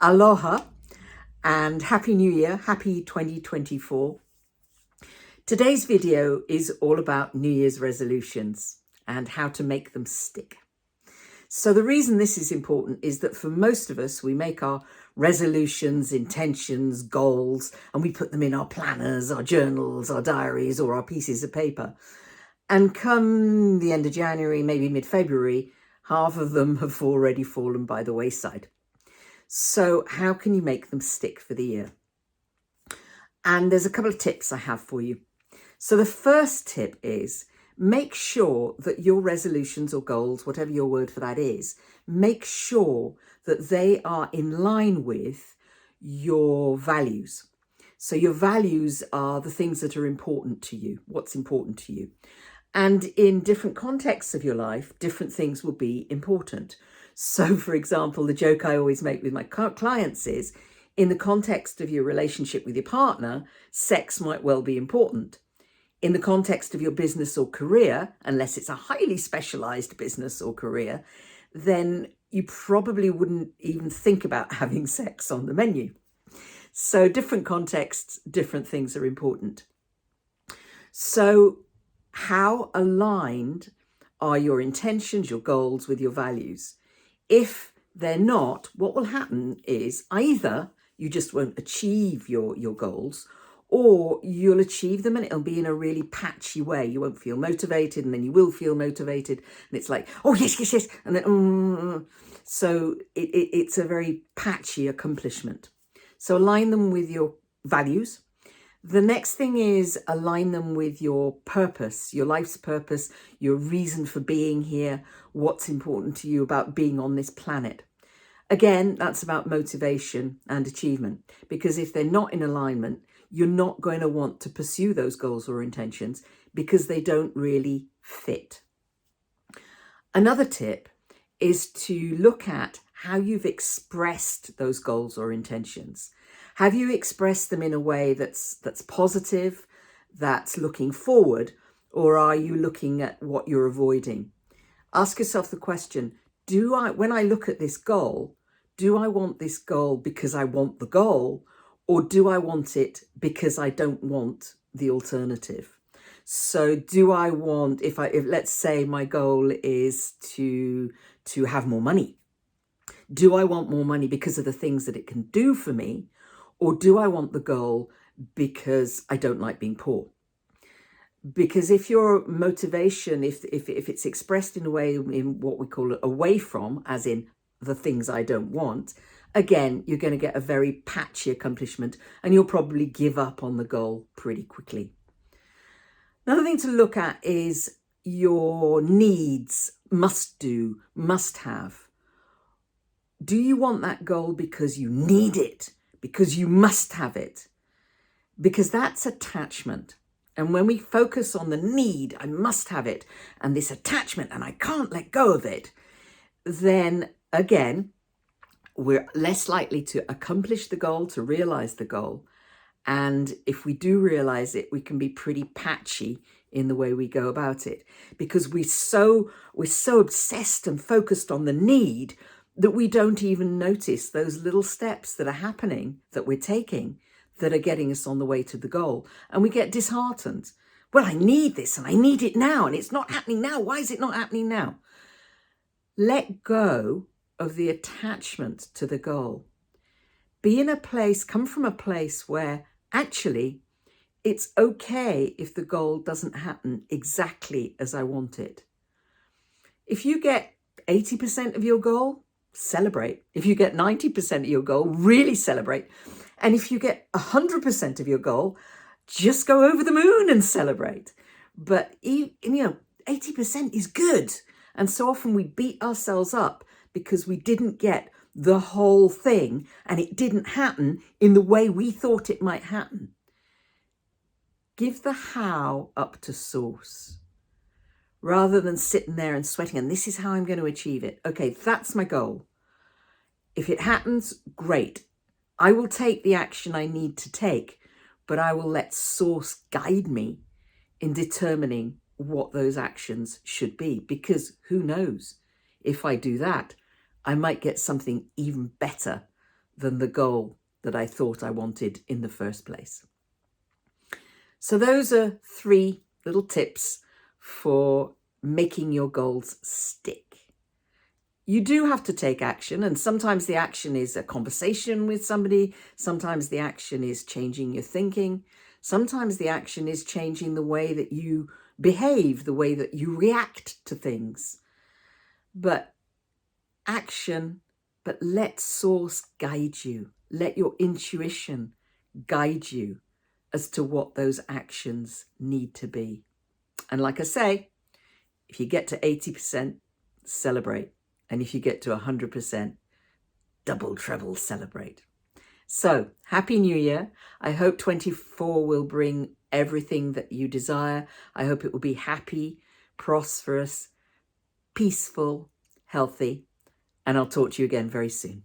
Aloha and Happy New Year, Happy 2024. Today's video is all about New Year's resolutions and how to make them stick. So the reason this is important is that for most of us, we make our resolutions, intentions, goals, and we put them in our planners, our journals, our diaries, or our pieces of paper. And come the end of January, maybe mid-February, half of them have already fallen by the wayside. So how can you make them stick for the year? And there's a couple of tips I have for you. So the first tip is make sure that your resolutions or goals, whatever your word for that is, make sure that they are in line with your values. So your values are the things that are important to you, what's important to you. And in different contexts of your life, different things will be important. So, for example, the joke I always make with my clients is, in the context of your relationship with your partner, sex might well be important. In the context of your business or career, unless it's a highly specialized business or career, then you probably wouldn't even think about having sex on the menu. So different contexts, different things are important. So how aligned are your intentions, your goals with your values? If they're not, what will happen is either you just won't achieve your goals, or you'll achieve them and it'll be in a really patchy way. You won't feel motivated, and then you will feel motivated, and it's like, oh, yes, and then, so it's a very patchy accomplishment. So align them with your values. The next thing is align them with your purpose, your life's purpose, your reason for being here, what's important to you about being on this planet. Again, that's about motivation and achievement, because if they're not in alignment, you're not going to want to pursue those goals or intentions because they don't really fit. Another tip is to look at how you've expressed those goals or intentions. Have you expressed them in a way that's positive, that's looking forward, or are you looking at what you're avoiding? Ask yourself the question, when I look at this goal, do I want this goal because I want the goal, or do I want it because I don't want the alternative? So do I want, if let's say my goal is to have more money, do I want more money because of the things that it can do for me? Or do I want the goal because I don't like being poor? Because if your motivation, if it's expressed in a way in what we call away from, as in the things I don't want, again, you're going to get a very patchy accomplishment and you'll probably give up on the goal pretty quickly. Another thing to look at is your needs, must do, must have. Do you want that goal because you need it? Because you must have it, because that's attachment. And when we focus on the need, I must have it, and this attachment, and I can't let go of it, then again, we're less likely to accomplish the goal, to realize the goal. And if we do realize it, we can be pretty patchy in the way we go about it, because we're so obsessed and focused on the need that we don't even notice those little steps that are happening, that we're taking, that are getting us on the way to the goal. And we get disheartened. Well, I need this and I need it now, and it's not happening now. Why is it not happening now? Let go of the attachment to the goal. Come from a place where actually it's okay if the goal doesn't happen exactly as I want it. If you get 80% of your goal, celebrate. If you get 90% of your goal, really celebrate. And if you get 100% of your goal, just go over the moon and celebrate. But 80% is good. And so often we beat ourselves up because we didn't get the whole thing and it didn't happen in the way we thought it might happen. Give the how up to source, rather than sitting there and sweating, and this is how I'm going to achieve it. Okay, that's my goal. If it happens, great. I will take the action I need to take, but I will let source guide me in determining what those actions should be, because who knows, if I do that, I might get something even better than the goal that I thought I wanted in the first place. So those are 3 little tips for making your goals stick. You do have to take action, and sometimes the action is a conversation with somebody. Sometimes the action is changing your thinking. Sometimes the action is changing the way that you behave, the way that you react to things. But let source guide you. Let your intuition guide you as to what those actions need to be. And like I say, if you get to 80%, celebrate. And if you get to 100%, double, treble celebrate. So, Happy New Year. I hope 24 will bring everything that you desire. I hope it will be happy, prosperous, peaceful, healthy. And I'll talk to you again very soon.